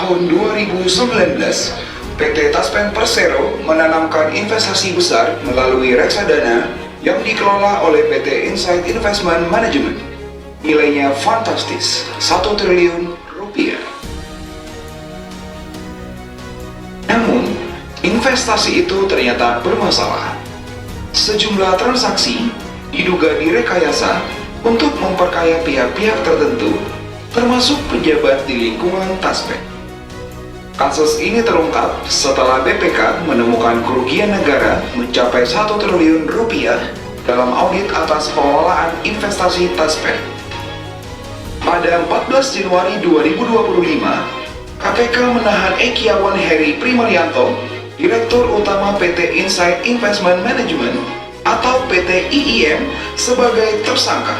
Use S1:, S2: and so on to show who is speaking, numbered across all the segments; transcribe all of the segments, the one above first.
S1: tahun 2019, PT Taspen Persero menanamkan investasi besar melalui reksadana yang dikelola oleh PT Insight Investment Management. Nilainya fantastis, 1 triliun rupiah. Namun, investasi itu ternyata bermasalah. Sejumlah transaksi diduga direkayasa untuk memperkaya pihak-pihak tertentu, termasuk pejabat di lingkungan Taspen. Kasus ini terungkap setelah BPK menemukan kerugian negara mencapai 1 triliun rupiah dalam audit atas pengelolaan investasi Taspen. Pada 14 Januari 2025, KPK menahan Ekiawan Heri Primalianto, Direktur Utama PT Insight Investment Management atau PT IIM sebagai tersangka.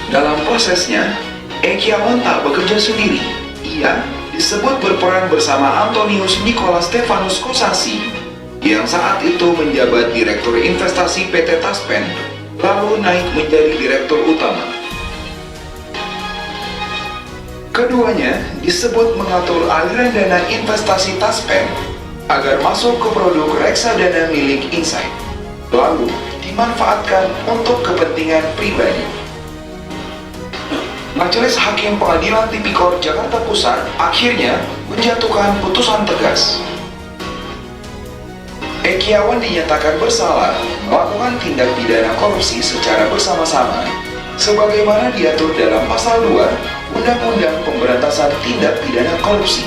S1: Dalam prosesnya, Ekiawan tak bekerja sendiri. Ia disebut berperan bersama Antonius Nicholas Stefanus Kosasi yang saat itu menjabat Direktur Investasi PT Taspen, lalu naik menjadi Direktur Utama. Keduanya disebut mengatur aliran dana investasi Taspen agar masuk ke produk reksadana milik Insight, lalu dimanfaatkan untuk kepentingan pribadi. Majelis Hakim Pengadilan Tipikor Jakarta Pusat akhirnya menjatuhkan putusan tegas. Ekiawan dinyatakan bersalah melakukan tindak pidana korupsi secara bersama-sama, sebagaimana diatur dalam Pasal 2 Undang-Undang Pemberantasan Tindak Pidana Korupsi.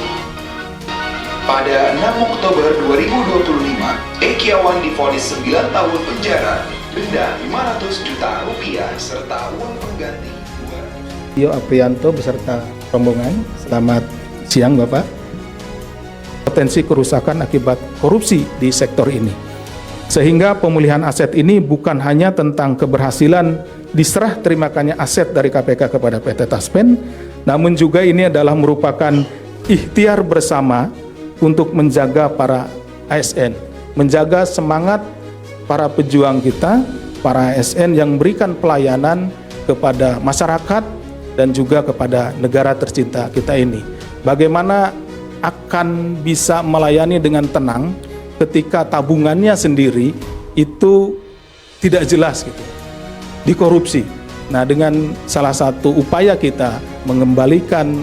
S1: Pada 6 Oktober 2025, Ekiawan divonis 9 tahun penjara, denda 500 juta rupiah, serta uang pengganti.
S2: Tio Aprianto beserta rombongan, selamat siang Bapak. Potensi kerusakan akibat korupsi di sektor ini. Sehingga pemulihan aset ini bukan hanya tentang keberhasilan diserah terimakannya aset dari KPK kepada PT Taspen, namun juga ini adalah merupakan ikhtiar bersama untuk menjaga para ASN, menjaga semangat para pejuang kita, para ASN yang memberikan pelayanan kepada masyarakat dan juga kepada negara tercinta kita ini. Bagaimana akan bisa melayani dengan tenang ketika tabungannya sendiri itu tidak jelas gitu, dikorupsi. Nah, dengan salah satu upaya kita mengembalikan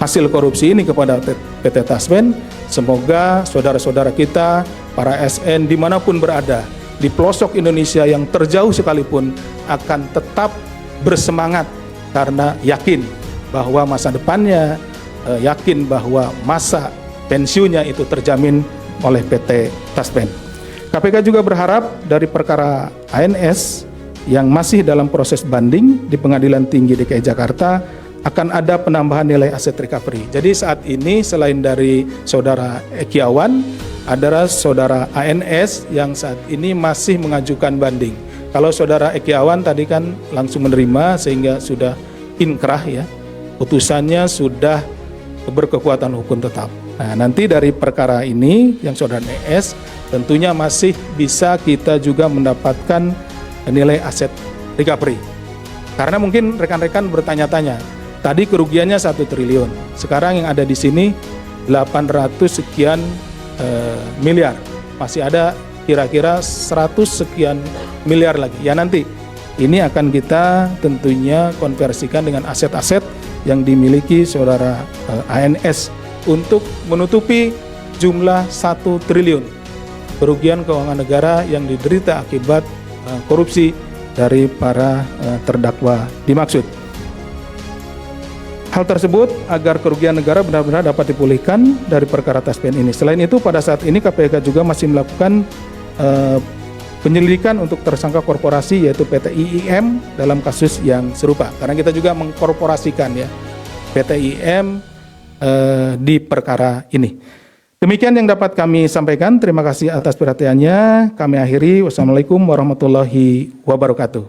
S2: hasil korupsi ini kepada PT Taspen, semoga saudara-saudara kita, para ASN dimanapun berada, di pelosok Indonesia yang terjauh sekalipun, akan tetap bersemangat karena yakin bahwa masa depannya, yakin bahwa masa pensiunnya itu terjamin oleh PT Taspen. KPK juga berharap dari perkara ANS yang masih dalam proses banding di Pengadilan Tinggi DKI Jakarta akan ada penambahan nilai aset recovery. Jadi saat ini selain dari saudara Ekiawan, adalah saudara ANS yang saat ini masih mengajukan banding. Kalau saudara Ekiawan tadi kan langsung menerima sehingga sudah inkrah ya, putusannya sudah berkekuatan hukum tetap. Nah, nanti dari perkara ini yang saudara ES tentunya masih bisa kita juga mendapatkan nilai aset recovery. Karena mungkin rekan-rekan bertanya-tanya, tadi kerugiannya 1 triliun, sekarang yang ada di sini 800 sekian miliar, masih ada kira-kira 100 sekian miliar lagi. Ya nanti ini akan kita tentunya konversikan dengan aset-aset yang dimiliki saudara ANS untuk menutupi jumlah 1 triliun kerugian keuangan negara yang diderita akibat korupsi dari para terdakwa dimaksud. Hal tersebut agar kerugian negara benar-benar dapat dipulihkan dari perkara Taspen ini. Selain itu, pada saat ini KPK juga masih melakukan penyelidikan untuk tersangka korporasi yaitu PT IIM dalam kasus yang serupa. Karena kita juga mengkorporasikan ya PT IIM di perkara ini. Demikian yang dapat kami sampaikan. Terima kasih atas perhatiannya. Kami akhiri. Wassalamualaikum warahmatullahi wabarakatuh.